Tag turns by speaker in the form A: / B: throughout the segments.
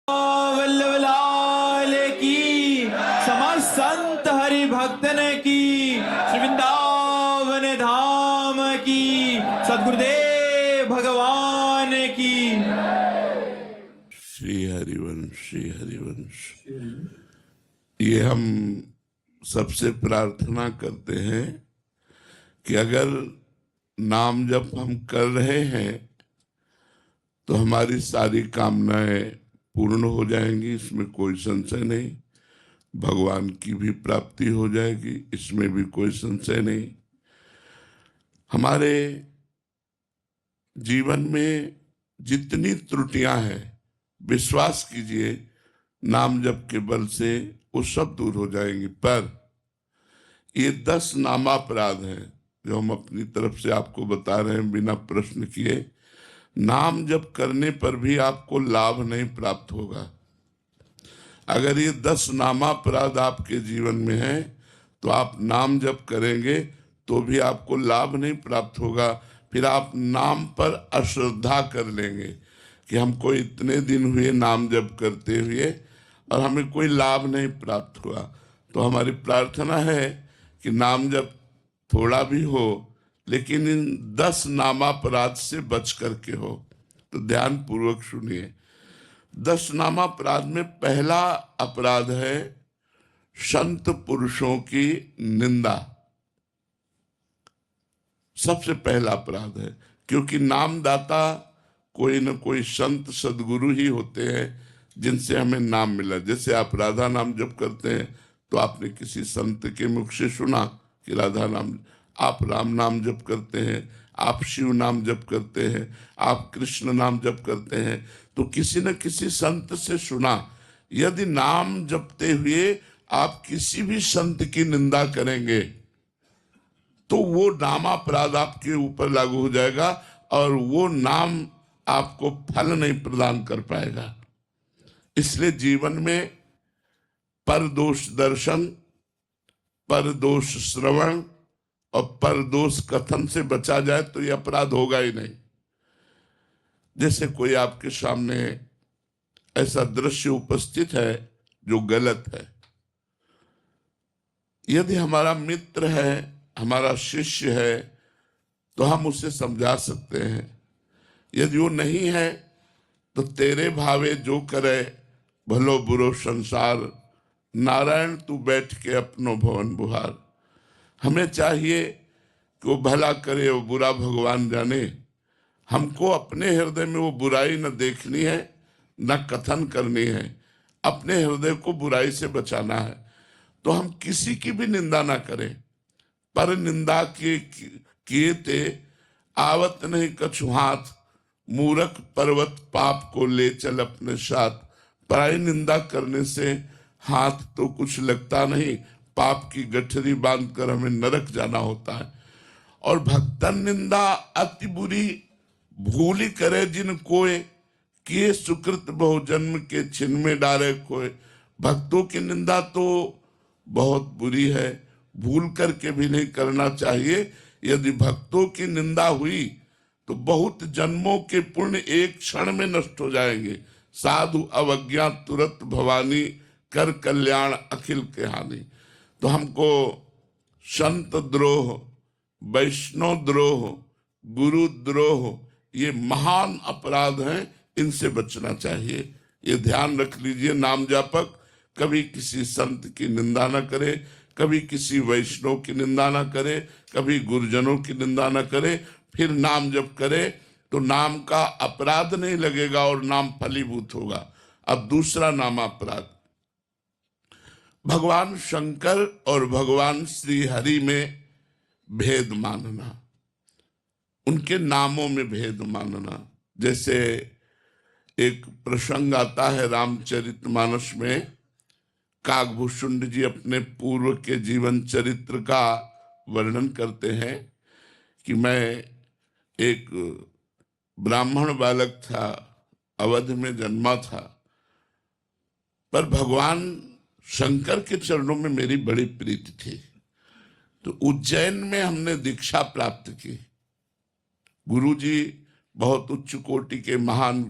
A: वल्लभ लाल की, समस्त संत हरि भक्तन की, श्री वृंदावन धाम की, सद्गुरुदेव भगवान की।
B: श्री हरिवंश, श्री हरिवंश। ये हम सबसे प्रार्थना करते हैं कि अगर नाम जप हम कर रहे हैं तो हमारी सारी कामनाएं पूर्ण हो जाएंगी, इसमें कोई संशय नहीं। भगवान की भी प्राप्ति हो जाएगी, इसमें भी कोई संशय नहीं। हमारे जीवन में जितनी त्रुटियां हैं, विश्वास कीजिए नाम जप के बल से वो सब दूर हो जाएंगी। पर ये 10 नामापराध हैं जो हम अपनी तरफ से आपको बता रहे हैं बिना प्रश्न किए। नाम जप करने पर भी आपको लाभ नहीं प्राप्त होगा। अगर ये 10 नामापराध आपके जीवन में है तो आप नाम जप करेंगे तो भी आपको लाभ नहीं प्राप्त होगा। फिर आप नाम पर अश्रद्धा कर लेंगे कि हमको इतने दिन हुए नाम जप करते हुए और हमें कोई लाभ नहीं प्राप्त हुआ। तो हमारी प्रार्थना है कि नाम जप थोड़ा भी हो लेकिन इन 10 नामापराध से बच करके हो। तो ध्यान पूर्वक सुनिए। 10 नामापराध में पहला अपराध है संत पुरुषों की निंदा। सबसे पहला अपराध है, क्योंकि नामदाता कोई न कोई संत सदगुरु ही होते हैं जिनसे हमें नाम मिला। जैसे आप राधा नाम जप करते हैं तो आपने किसी संत के मुख से सुना कि राधा नाम, आप राम नाम जप करते हैं, आप शिव नाम जप करते हैं, आप कृष्ण नाम जप करते हैं, तो किसी न किसी संत से सुना। यदि नाम जपते हुए आप किसी भी संत की निंदा करेंगे तो वो नामापराध आपके ऊपर लागू हो जाएगा और वो नाम आपको फल नहीं प्रदान कर पाएगा। इसलिए जीवन में परदोष दर्शन, परदोष श्रवण और परदोष कथन से बचा जाए तो ये अपराध होगा ही नहीं। जैसे कोई आपके सामने ऐसा दृश्य उपस्थित है जो गलत है, यदि हमारा मित्र है, हमारा शिष्य है, तो हम उसे समझा सकते हैं। यदि वो नहीं है तो तेरे भावे जो करे भलो बुरो संसार, नारायण तू बैठ के अपनो भवन बुहार। हमें चाहिए कि वो भला करे, वो बुरा भगवान जाने। हमको अपने हृदय में वो बुराई न देखनी है न कथन करनी है, अपने हृदय को बुराई से बचाना है। तो हम किसी की भी निंदा ना करें। पर निंदा किए ते आवत नहीं कछु हाथ, मूरख पर्वत पाप को ले चल अपने साथ। पराई निंदा करने से हाथ तो कुछ लगता नहीं, पाप की गठरी बांधकर हमें नरक जाना होता है। और भक्तन निंदा अति बुरी, भूली करे जिन कोय, किए सुकृत बहु जन्म के छिन में डारे कोय। भक्तों की निंदा तो बहुत बुरी है, भूल करके भी नहीं करना चाहिए। यदि भक्तों की निंदा हुई तो बहुत जन्मों के पुण्य एक क्षण में नष्ट हो जाएंगे। साधु अवज्ञा तुरंत भवानी, कर कल्याण अखिल के हानि। तो हमको संत द्रोह, वैष्णव द्रोह, गुरु द्रोह ये महान अपराध हैं, इनसे बचना चाहिए। ये ध्यान रख लीजिए। नाम जापक कभी किसी संत की निंदा न करे, कभी किसी वैष्णव की निंदा न करे, कभी गुरुजनों की निंदा न करे। फिर नाम जप करे तो नाम का अपराध नहीं लगेगा और नाम फलीभूत होगा। अब दूसरा नाम अपराध, भगवान शंकर और भगवान श्री हरि में भेद मानना, उनके नामों में भेद मानना। जैसे एक प्रसंग आता है रामचरितमानस में, काकभूषुंड जी अपने पूर्व के जीवन चरित्र का वर्णन करते हैं कि मैं एक ब्राह्मण बालक था, अवध में जन्मा था, पर भगवान शंकर के चरणों में मेरी बड़ी प्रीति थी। तो उज्जैन में हमने दीक्षा प्राप्त की। गुरुजी बहुत उच्च कोटि के महान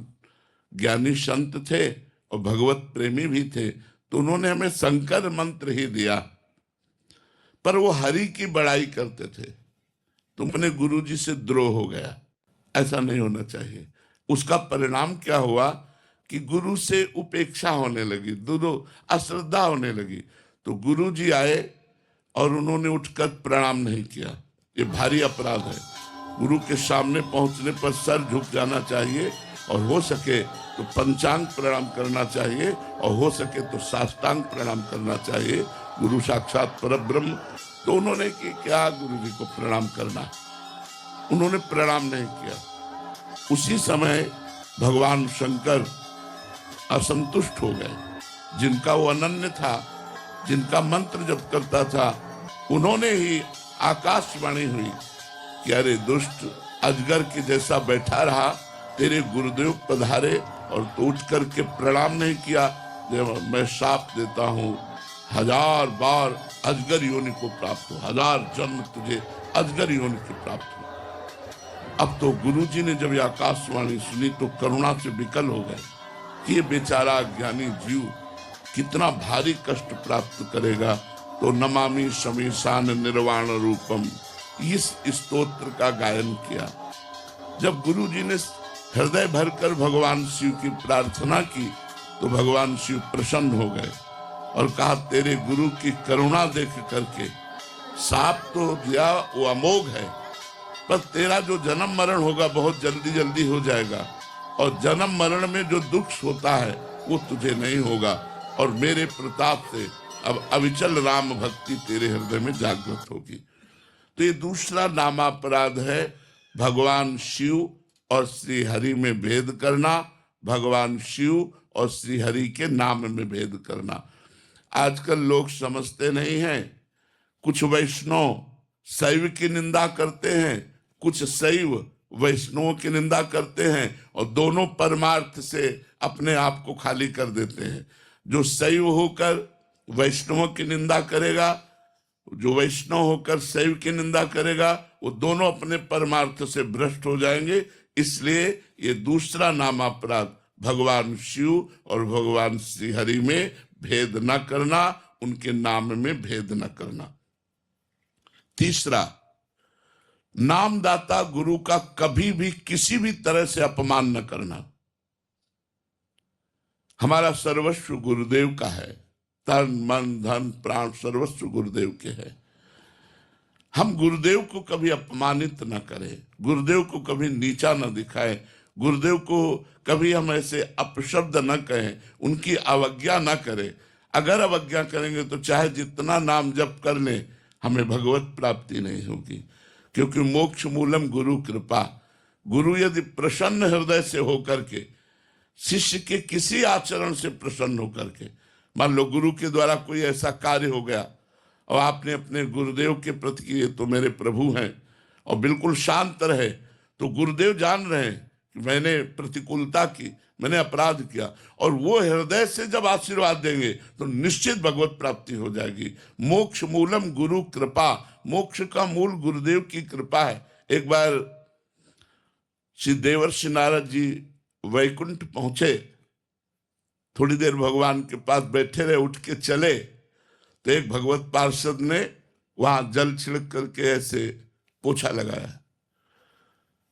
B: ज्ञानी संत थे और भगवत प्रेमी भी थे, तो उन्होंने हमें शंकर मंत्र ही दिया, पर वो हरि की बड़ाई करते थे। तुमने गुरु जी से द्रोह हो गया, ऐसा नहीं होना चाहिए। उसका परिणाम क्या हुआ कि गुरु से उपेक्षा होने लगी, अश्रद्धा होने लगी। तो गुरु जी आए और उन्होंने उठकर प्रणाम नहीं किया, ये भारी अपराध है। गुरु के सामने पहुंचने पर सर झुक जाना चाहिए, और हो सके तो पंचांग प्रणाम करना चाहिए, और हो सके तो साष्टांग प्रणाम करना चाहिए। गुरु साक्षात परब्रह्म। तो उन्होंने कि क्या गुरु जी को प्रणाम करना, उन्होंने प्रणाम नहीं किया। उसी समय भगवान शंकर असंतुष्ट हो गए। जिनका वो अनन्य था, जिनका मंत्र जप करता था, उन्होंने ही आकाशवाणी हुई कि अरे दुष्ट, अजगर के जैसा बैठा रहा, तेरे गुरुदेव पधारे और तो उठ करके प्रणाम नहीं किया। मैं शाप देता हूँ, 1000 बार अजगर योनि को प्राप्त हो, 1000 जन्म तुझे अजगर योनि की प्राप्त हो। अब तो गुरुजी ने जब यह आकाशवाणी सुनी तो करुणा से विकल हो गए कि ये बेचारा ज्ञानी जीव कितना भारी कष्ट प्राप्त करेगा। तो नमामि शमीशान निर्वाण रूपम, इस स्तोत्र का गायन किया। जब गुरुजी ने हृदय भरकर भगवान शिव की प्रार्थना की तो भगवान शिव प्रसन्न हो गए और कहा, तेरे गुरु की करुणा देख करके साप तो दिया वो अमोघ है, पर तेरा जो जन्म मरण होगा बहुत जल्दी जल्दी हो जाएगा, और जन्म मरण में जो दुख होता है वो तुझे नहीं होगा, और मेरे प्रताप से अब अविचल राम भक्ति तेरे हृदय में जागृत होगी। तो ये दूसरा नामापराध है, भगवान शिव और श्री हरि में भेद करना, भगवान शिव और श्री हरि के नाम में भेद करना। आजकल लोग समझते नहीं हैं। कुछ वैष्णव शैव की निंदा करते हैं, कुछ शैव वैष्णवों की निंदा करते हैं, और दोनों परमार्थ से अपने आप को खाली कर देते हैं। जो शैव होकर वैष्णवों की निंदा करेगा, जो वैष्णव होकर शैव की निंदा करेगा, वो दोनों अपने परमार्थ से भ्रष्ट हो जाएंगे। इसलिए ये दूसरा नामापराध, भगवान शिव और भगवान श्री हरि में भेद न करना, उनके नाम में भेद न करना। तीसरा, नामदाता गुरु का कभी भी किसी भी तरह से अपमान न करना। हमारा सर्वस्व गुरुदेव का है, तन मन धन प्राण सर्वस्व गुरुदेव के है। हम गुरुदेव को कभी अपमानित न करें, गुरुदेव को कभी नीचा न दिखाएं, गुरुदेव को कभी हम ऐसे अपशब्द न कहें, उनकी अवज्ञा न करें। अगर अवज्ञा करेंगे तो चाहे जितना नाम जप कर लें, हमें भगवत प्राप्ति नहीं होगी, क्योंकि मोक्ष मूलम गुरु कृपा। गुरु यदि प्रसन्न हृदय से होकर के, शिष्य के किसी आचरण से प्रसन्न होकर के, मान लो गुरु के द्वारा कोई ऐसा कार्य हो गया और आपने अपने गुरुदेव के प्रति किए, तो मेरे प्रभु हैं, और बिल्कुल शांत रहे, तो गुरुदेव जान रहे हैं कि मैंने प्रतिकूलता की, मैंने अपराध किया, और वो हृदय से जब आशीर्वाद देंगे तो निश्चित भगवत प्राप्ति हो जाएगी। मोक्ष मूलम गुरु कृपा, मोक्ष का मूल गुरुदेव की कृपा है। एक बार श्री देवर्षि नारद जी वैकुंठ पहुंचे, थोड़ी देर भगवान के पास बैठे रहे, उठ के चले तो एक भगवत पार्षद ने वहां जल छिड़क करके ऐसे पोछा लगाया,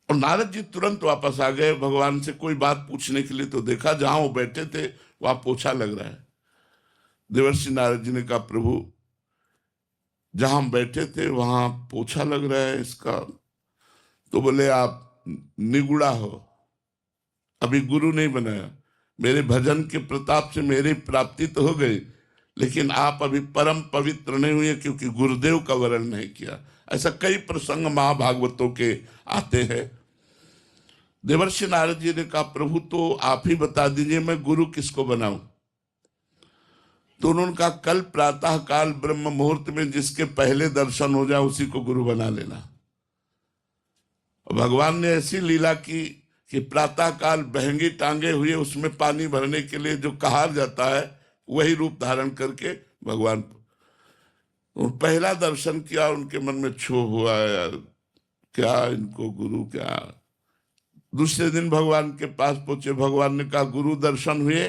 B: और नारद जी तुरंत वापस आ गए भगवान से कोई बात पूछने के लिए। तो देखा जहां वो बैठे थे वहां पोछा लग रहा है। देवर्षि नारद जी ने कहा, प्रभु जहां हम बैठे थे वहां पोछा लग रहा है इसका। तो बोले, आप निगुड़ा हो, अभी गुरु नहीं बनाया, मेरे भजन के प्रताप से मेरी प्राप्ति तो हो गई, लेकिन आप अभी परम पवित्र नहीं हुए, क्योंकि गुरुदेव का वरण नहीं किया। ऐसा कई प्रसंग महाभागवतों के आते हैं। देवर्षि नारद जी ने कहा, प्रभु तो आप ही बता दीजिए मैं गुरु किसको बनाऊं। तो उन्होंने कहा, कल प्रातः काल ब्रह्म मुहूर्त में जिसके पहले दर्शन हो जाए उसी को गुरु बना लेना। और भगवान ने ऐसी लीला की कि प्रातः काल बहंगी टांगे हुए उसमें पानी भरने के लिए जो कहार जाता है, वही रूप धारण करके भगवान पहला दर्शन किया। उनके मन में क्षोभ हुआ, यार क्या इनको गुरु क्या। दूसरे दिन भगवान के पास पहुंचे, भगवान ने कहा, गुरु दर्शन हुए?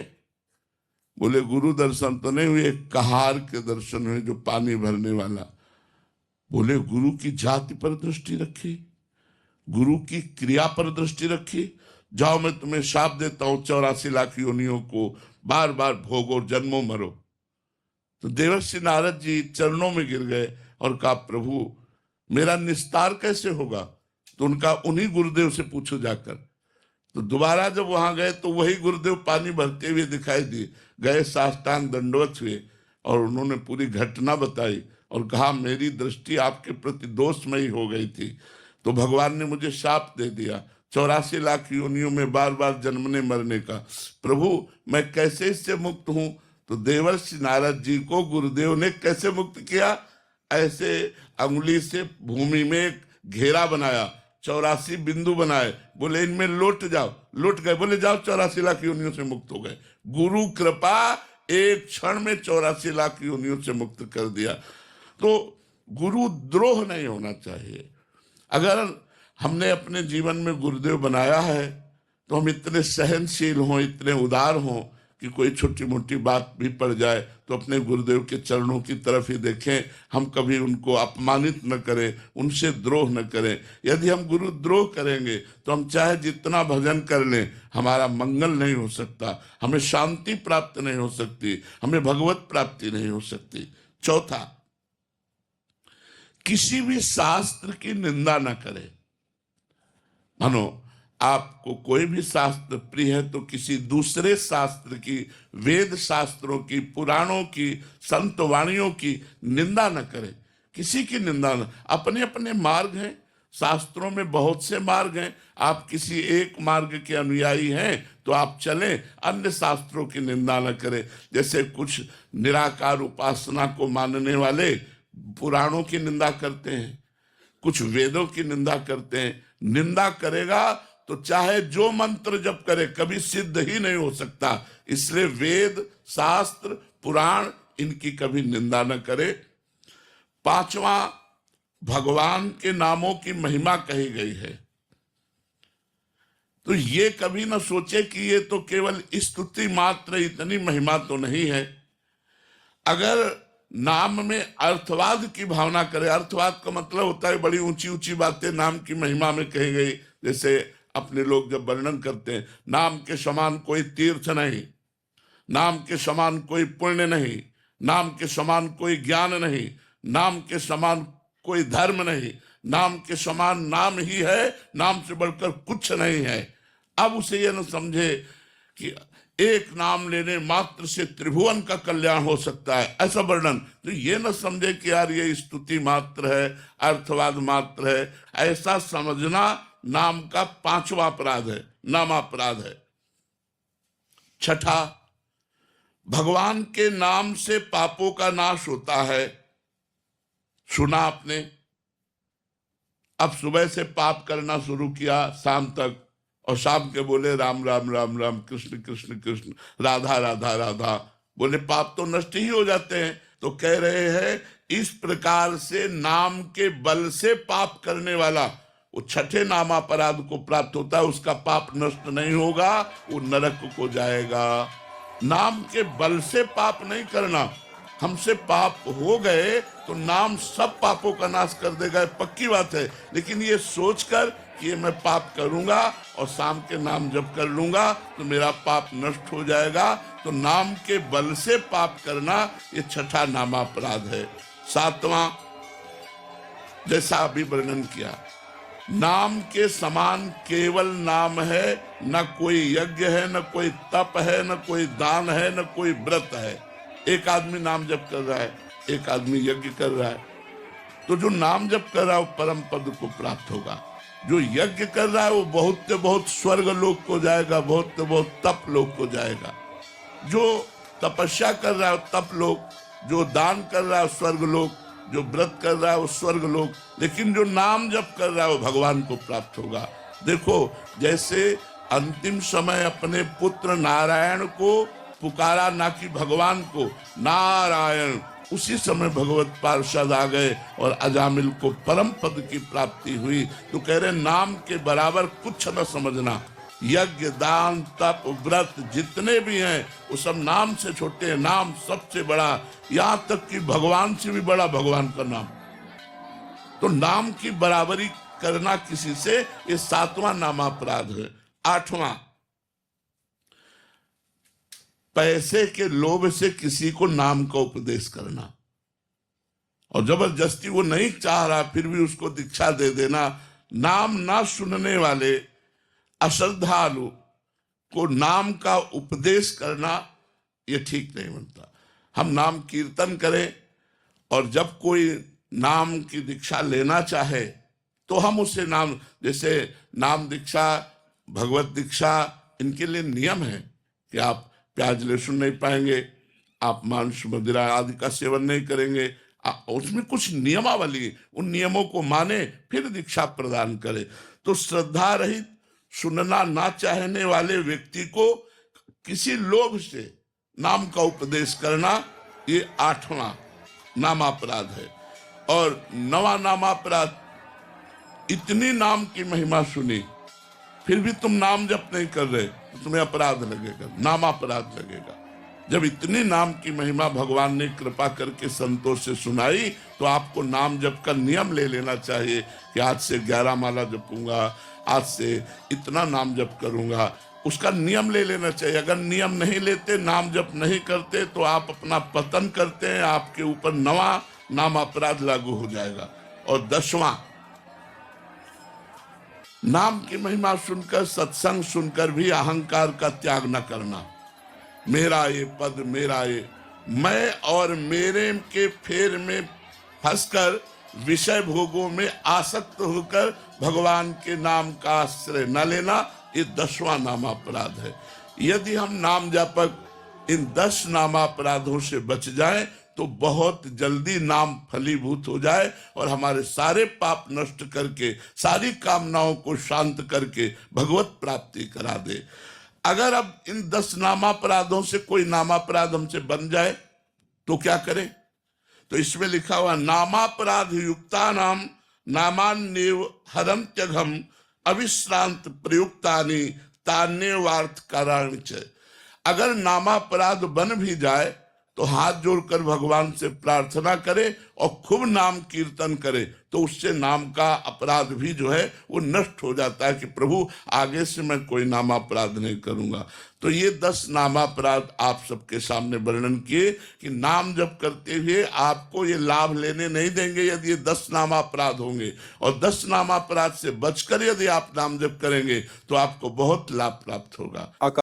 B: बोले गुरु दर्शन तो नहीं हुए, कहार के दर्शन हुए जो पानी भरने वाला। बोले गुरु की जाति पर दृष्टि रखी, गुरु की क्रिया पर दृष्टि रखी। जाओ मैं तुम्हें शाप देता हूं, 84 लाख योनियों को बार बार भोगो, जन्मों मरो। तो देवर्षि नारद जी चरणों में गिर गए और कहा प्रभु मेरा निस्तार कैसे होगा? तो उनका उन्हीं गुरुदेव से पूछो जाकर। तो दोबारा जब वहां गए तो वही गुरुदेव पानी भरते हुए दिखाई दिए, गए साष्टांग दंडवत हुए और उन्होंने पूरी घटना बताई और कहा मेरी दृष्टि आपके प्रति दोषमयी हो गई थी, तो भगवान ने मुझे शाप दे दिया 84 लाख योनियों में बार बार जन्मने मरने का। प्रभु मैं कैसे इससे मुक्त हूं? तो देवर्षि नारद जी को गुरुदेव ने कैसे मुक्त किया? ऐसे अंगुली से भूमि में घेरा बनाया, 84 बिंदु बनाए, बोले इनमें लौट जाओ, लौट गए, बोले जाओ 84 लाख योनियों से मुक्त हो गए। गुरु कृपा एक क्षण में 84 लाख योनियों से मुक्त कर दिया। तो गुरु द्रोह नहीं होना चाहिए। अगर हमने अपने जीवन में गुरुदेव बनाया है तो हम इतने सहनशील हों, इतने उदार हों कि कोई छोटी मोटी बात भी पड़ जाए तो अपने गुरुदेव के चरणों की तरफ ही देखें, हम कभी उनको अपमानित न करें, उनसे द्रोह न करें। यदि हम गुरु द्रोह करेंगे तो हम चाहे जितना भजन कर लें, हमारा मंगल नहीं हो सकता, हमें शांति प्राप्त नहीं हो सकती, हमें भगवत प्राप्ति नहीं हो सकती। चौथा, किसी भी शास्त्र की निंदा न करें। मानो आपको कोई भी शास्त्र प्रिय है तो किसी दूसरे शास्त्र की, वेद शास्त्रों की, पुराणों की, संत वाणियों की निंदा न करें, किसी की निंदा न। अपने अपने मार्ग हैं, शास्त्रों में बहुत से मार्ग हैं, आप किसी एक मार्ग के अनुयायी हैं तो आप चलें, अन्य शास्त्रों की निंदा न करें। जैसे कुछ निराकार उपासना को मानने वाले पुराणों की निंदा करते हैं, कुछ वेदों की निंदा करते हैं। निंदा करेगा तो चाहे जो मंत्र जप करे कभी सिद्ध ही नहीं हो सकता। इसलिए वेद, शास्त्र, पुराण इनकी कभी निंदा न करे। पांचवा, भगवान के नामों की महिमा कही गई है तो ये कभी न सोचे कि ये तो केवल स्तुति मात्र, इतनी महिमा तो नहीं है। अगर नाम में अर्थवाद की भावना करे, अर्थवाद का मतलब होता है बड़ी ऊंची ऊंची बातें नाम की महिमा में कही गई। जैसे अपने लोग जब वर्णन करते हैं, नाम के समान कोई तीर्थ नहीं, नाम के समान कोई पुण्य नहीं, नाम के समान कोई ज्ञान नहीं, नाम के समान कोई धर्म नहीं, नाम के समान नाम ही है, नाम से बढ़कर कुछ नहीं है। अब उसे यह न समझे कि एक नाम लेने मात्र से त्रिभुवन का कल्याण हो सकता है, ऐसा वर्णन। तो ये न समझे कि यार ये स्तुति मात्र है, अर्थवाद मात्र है, ऐसा समझना नाम का पांचवा अपराध है, नामापराध है। छठा, भगवान के नाम से पापों का नाश होता है। सुना आपने, अब सुबह से पाप करना शुरू किया शाम तक, और शाम के बोले राम राम राम राम, कृष्ण कृष्ण कृष्ण, राधा राधा राधा, बोले पाप तो नष्ट ही हो जाते हैं। तो कह रहे हैं इस प्रकार से नाम के बल से पाप करने वाला वो छठे नामापराध को प्राप्त होता है, उसका पाप नष्ट नहीं होगा, वो नरक को जाएगा। नाम के बल से पाप नहीं करना। हमसे पाप हो गए तो नाम सब पापों का नाश कर देगा, पक्की बात है। लेकिन ये सोचकर कि ये मैं पाप करूंगा और शाम के नाम जप कर लूंगा तो मेरा पाप नष्ट हो जाएगा, तो नाम के बल से पाप करना ये छठा नामापराध है। सातवां, जैसा अभी वर्णन किया, नाम के समान केवल नाम है, न कोई यज्ञ है, न कोई तप है, न कोई दान है, न कोई व्रत है। एक आदमी नाम जप कर रहा है, एक आदमी यज्ञ कर रहा है, तो जो नाम जप कर रहा है वो परम पद को प्राप्त होगा। जो यज्ञ कर रहा है वो बहुत से बहुत स्वर्ग लोक को जाएगा, बहुत से बहुत तप लोक को जाएगा। जो तपस्या कर रहा है वो तप लोक, जो दान कर रहा है स्वर्ग लोक, जो व्रत कर रहा है वो स्वर्ग लोक, लेकिन जो नाम जप कर रहा है वो भगवान को प्राप्त होगा। देखो जैसे अंतिम समय अपने पुत्र नारायण को पुकारा, ना कि भगवान को, नारायण, उसी समय भगवत पार्षद आ गए और अजामिल को परम पद की प्राप्ति हुई। तो कह रहे नाम के बराबर कुछ न समझना, यज्ञ, दान, तप, व्रत जितने भी हैं वो सब नाम से छोटे हैं। नाम सबसे बड़ा, यहां तक कि भगवान से भी बड़ा भगवान का नाम। तो नाम की बराबरी करना किसी से, ये 7वां नामापराध है। 8वां, पैसे के लोभ से किसी को नाम का उपदेश करना, और जबरदस्ती वो नहीं चाह रहा फिर भी उसको दीक्षा दे देना। नाम ना सुनने वाले अश्रद्धालु को नाम का उपदेश करना, ये ठीक नहीं बनता। हम नाम कीर्तन करें, और जब कोई नाम की दीक्षा लेना चाहे तो हम उसे नाम, जैसे नाम दीक्षा, भगवत दीक्षा, इनके लिए नियम है कि आप प्याज लहसुन नहीं पाएंगे, आप मांस मदिरा आदि का सेवन नहीं करेंगे। उसमें कुछ नियमावली, उन नियमों को माने फिर दीक्षा प्रदान करे। तो श्रद्धा रहित, सुनना ना चाहने वाले व्यक्ति को किसी लोभ से नाम का उपदेश करना, ये 8वां नामापराध है। और 9वां नामापराध, इतनी नाम की महिमा सुनी फिर भी तुम नाम जप नहीं कर रहे तो तुम्हें अपराध लगेगा, नामापराध लगेगा। जब इतनी नाम की महिमा भगवान ने कृपा करके संतों से सुनाई तो आपको नाम जप का नियम ले लेना चाहिए कि आज से 11 माला जपूंगा, आज से इतना नाम जप करूंगा, उसका नियम ले लेना चाहिए। अगर नियम नहीं लेते, नाम जप नहीं करते, तो आप अपना पतन करते हैं, आपके ऊपर 9वां नाम अपराध लागू हो जाएगा। और 10वां, नाम की महिमा सुनकर, सत्संग सुनकर भी अहंकार का त्याग न करना। मेरा ये पद, मेरा ये, मैं और मेरे के फेर में फंसकर विषय भोगों में आसक्त होकर भगवान के नाम का आश्रय न लेना, ये 10वां नामापराध है। यदि हम नाम जापक इन 10 नामापराधों से बच जाएं तो बहुत जल्दी नाम फलीभूत हो जाए और हमारे सारे पाप नष्ट करके, सारी कामनाओं को शांत करके भगवत प्राप्ति करा दे। अगर अब इन 10 नामापराधों से कोई नामापराध हमसे बन जाए तो क्या करें? तो इसमें लिखा हुआ, नामापराध युक्ता नाम नामान्येव हरन्त्यघम अविश्रांत प्रयुक्तानि तान्येवार्थ काराणि च। अगर नामापराध बन भी जाए तो हाथ जोड़कर भगवान से प्रार्थना करे और खूब नाम कीर्तन करे, तो उससे नाम का अपराध भी जो है वो नष्ट हो जाता है कि प्रभु आगे से मैं कोई नामापराध नहीं करूंगा। तो ये 10 नामापराध आप सबके सामने वर्णन किए कि नाम जप करते हुए आपको ये लाभ लेने नहीं देंगे यदि ये 10 नामापराध होंगे, और 10 नामापराध से बचकर यदि आप नाम जप करेंगे तो आपको बहुत लाभ प्राप्त होगा।